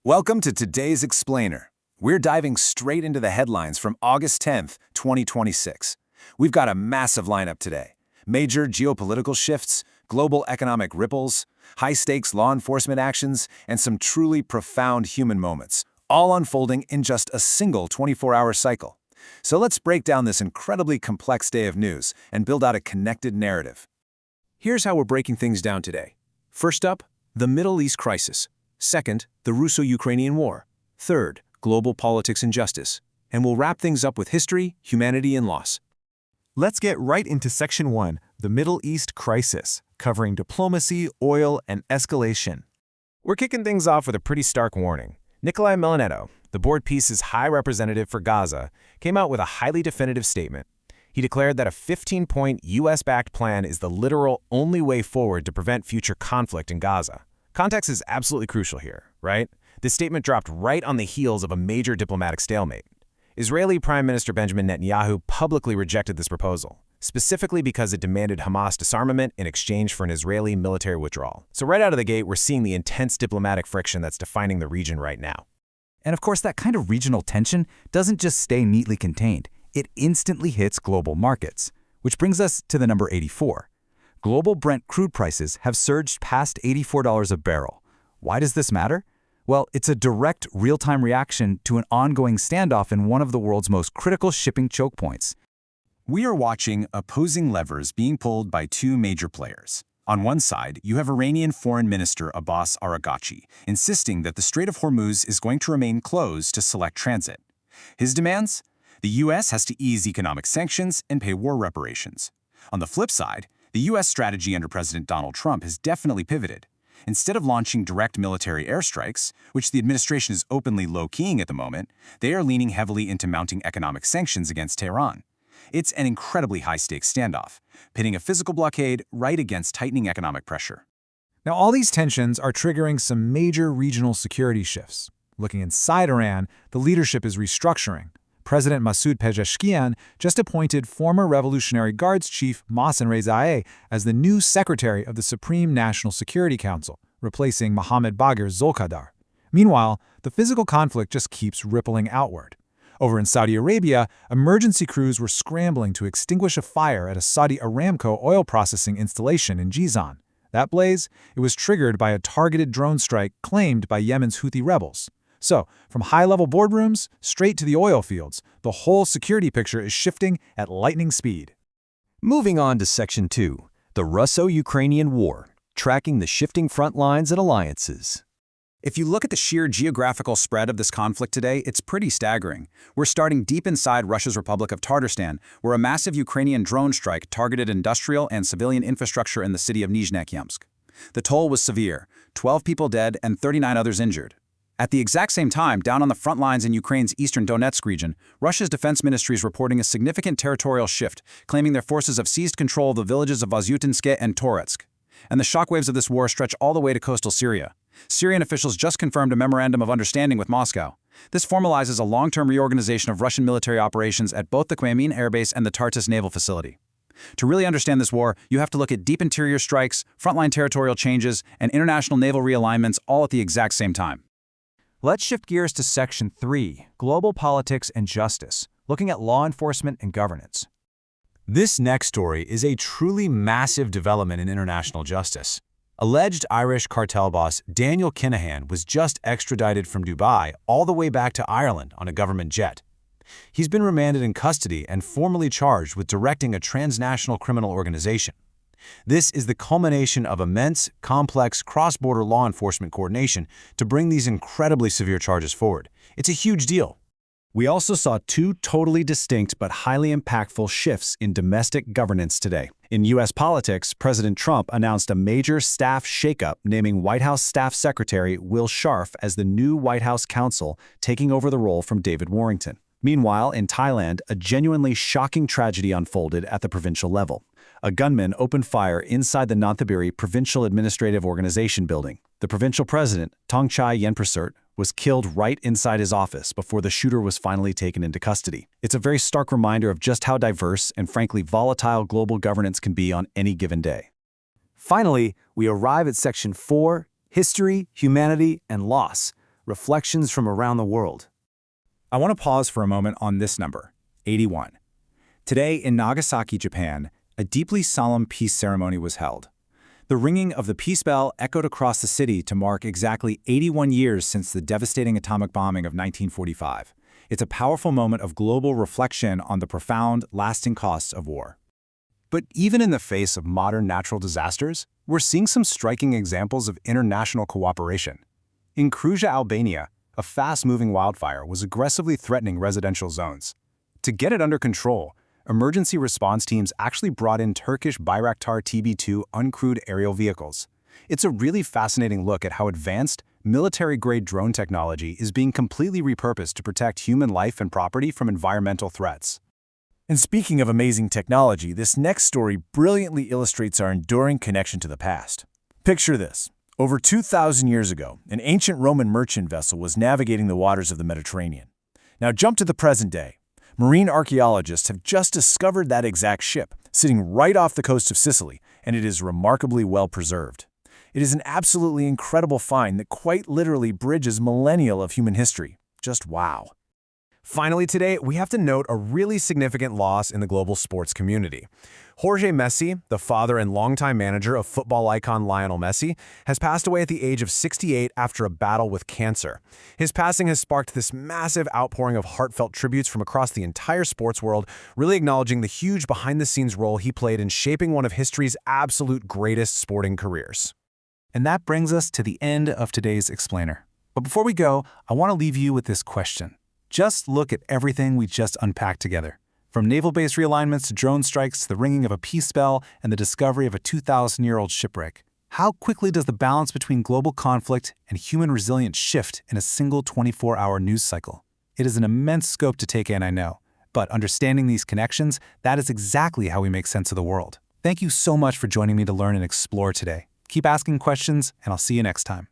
Welcome to today's Explainer. We're diving straight into the headlines from August 10th, 2026. We've got a massive lineup today. Major geopolitical shifts, global economic ripples, high-stakes law enforcement actions, and some truly profound human moments, all unfolding in just a single 24-hour cycle. So let's break down this incredibly complex day of news and build out a connected narrative. Here's how we're breaking things down today. First up, the Middle East crisis. Second, the Russo-Ukrainian war. Third, global politics and justice. And we'll wrap things up with history, humanity, and loss. Let's get right into Section 1, the Middle East crisis, covering diplomacy, oil, and escalation. We're kicking things off with a pretty stark warning. Nikolai Milanetto, the Board Peace's High Representative for Gaza, came out with a highly definitive statement. He declared that a 15-point U.S.-backed plan is the literal only way forward to prevent future conflict in Gaza. Context is absolutely crucial here, right? This statement dropped right on the heels of a major diplomatic stalemate. Israeli Prime Minister Benjamin Netanyahu publicly rejected this proposal, specifically because it demanded Hamas disarmament in exchange for an Israeli military withdrawal. So right out of the gate, we're seeing the intense diplomatic friction that's defining the region right now. And of course, that kind of regional tension doesn't just stay neatly contained. It instantly hits global markets, which brings us to the number 84. Global Brent crude prices have surged past $84 a barrel. Why does this matter? Well, it's a direct, real-time reaction to an ongoing standoff in one of the world's most critical shipping choke points. We are watching opposing levers being pulled by two major players. On one side, you have Iranian Foreign Minister Abbas Araghchi, insisting that the Strait of Hormuz is going to remain closed to select transit. His demands? The U.S. has to ease economic sanctions and pay war reparations. On the flip side, the U.S. strategy under President Donald Trump has definitely pivoted. Instead of launching direct military airstrikes, which the administration is openly low-keying at the moment, they are leaning heavily into mounting economic sanctions against Tehran. It's an incredibly high-stakes standoff, pitting a physical blockade right against tightening economic pressure. Now, all these tensions are triggering some major regional security shifts. Looking inside Iran, the leadership is restructuring. President Masoud Pezeshkian just appointed former Revolutionary Guards chief Mohsen Rezaei as the new secretary of the Supreme National Security Council, replacing Mohammad Bagher Zolkadar. Meanwhile, the physical conflict just keeps rippling outward. Over in Saudi Arabia, emergency crews were scrambling to extinguish a fire at a Saudi Aramco oil processing installation in Jizan. That blaze, it was triggered by a targeted drone strike claimed by Yemen's Houthi rebels. So, from high-level boardrooms straight to the oil fields, the whole security picture is shifting at lightning speed. Moving on to Section 2, the Russo-Ukrainian War, tracking the shifting front lines and alliances. If you look at the sheer geographical spread of this conflict today, it's pretty staggering. We're starting deep inside Russia's Republic of Tatarstan, where a massive Ukrainian drone strike targeted industrial and civilian infrastructure in the city of Nizhnekyamsk. The toll was severe, 12 people dead and 39 others injured. At the exact same time, down on the front lines in Ukraine's eastern Donetsk region, Russia's defense ministry is reporting a significant territorial shift, claiming their forces have seized control of the villages of Vozyutinske and Toretsk. And the shockwaves of this war stretch all the way to coastal Syria. Syrian officials just confirmed a memorandum of understanding with Moscow. This formalizes a long-term reorganization of Russian military operations at both the Khmeimim airbase and the Tartus naval facility. To really understand this war, you have to look at deep interior strikes, frontline territorial changes, and international naval realignments all at the exact same time. Let's shift gears to Section 3, Global Politics and Justice, looking at law enforcement and governance. This next story is a truly massive development in international justice. Alleged Irish cartel boss Daniel Kinahan was just extradited from Dubai all the way back to Ireland on a government jet. He's been remanded in custody and formally charged with directing a transnational criminal organization. This is the culmination of immense, complex, cross-border law enforcement coordination to bring these incredibly severe charges forward. It's a huge deal. We also saw two totally distinct but highly impactful shifts in domestic governance today. In U.S. politics, President Trump announced a major staff shakeup, naming White House Staff Secretary Will Scharf as the new White House counsel, taking over the role from David Warrington. Meanwhile, in Thailand, a genuinely shocking tragedy unfolded at the provincial level. A gunman opened fire inside the Nonthaburi Provincial Administrative Organization building. The provincial president, Tongchai Yenprasert, was killed right inside his office before the shooter was finally taken into custody. It's a very stark reminder of just how diverse and frankly volatile global governance can be on any given day. Finally, we arrive at Section 4, History, Humanity, and Loss, Reflections from Around the World. I want to pause for a moment on this number, 81. Today, in Nagasaki, Japan, a deeply solemn peace ceremony was held. The ringing of the peace bell echoed across the city to mark exactly 81 years since the devastating atomic bombing of 1945. It's a powerful moment of global reflection on the profound, lasting costs of war. But even in the face of modern natural disasters, we're seeing some striking examples of international cooperation. In Kruja, Albania, a fast-moving wildfire was aggressively threatening residential zones. To get it under control, emergency response teams actually brought in Turkish Bayraktar TB2 uncrewed aerial vehicles. It's a really fascinating look at how advanced, military-grade drone technology is being completely repurposed to protect human life and property from environmental threats. And speaking of amazing technology, this next story brilliantly illustrates our enduring connection to the past. Picture this. Over 2,000 years ago, an ancient Roman merchant vessel was navigating the waters of the Mediterranean. Now jump to the present day. Marine archaeologists have just discovered that exact ship, sitting right off the coast of Sicily, and it is remarkably well preserved. It is an absolutely incredible find that quite literally bridges millennia of human history. Just wow. Finally today, we have to note a really significant loss in the global sports community. Jorge Messi, the father and longtime manager of football icon Lionel Messi, has passed away at the age of 68 after a battle with cancer. His passing has sparked this massive outpouring of heartfelt tributes from across the entire sports world, really acknowledging the huge behind-the-scenes role he played in shaping one of history's absolute greatest sporting careers. And that brings us to the end of today's Explainer. But before we go, I want to leave you with this question. Just look at everything we just unpacked together. From naval base realignments to drone strikes to the ringing of a peace bell and the discovery of a 2,000-year-old shipwreck. How quickly does the balance between global conflict and human resilience shift in a single 24-hour news cycle? It is an immense scope to take in, I know. But understanding these connections, that is exactly how we make sense of the world. Thank you so much for joining me to learn and explore today. Keep asking questions, and I'll see you next time.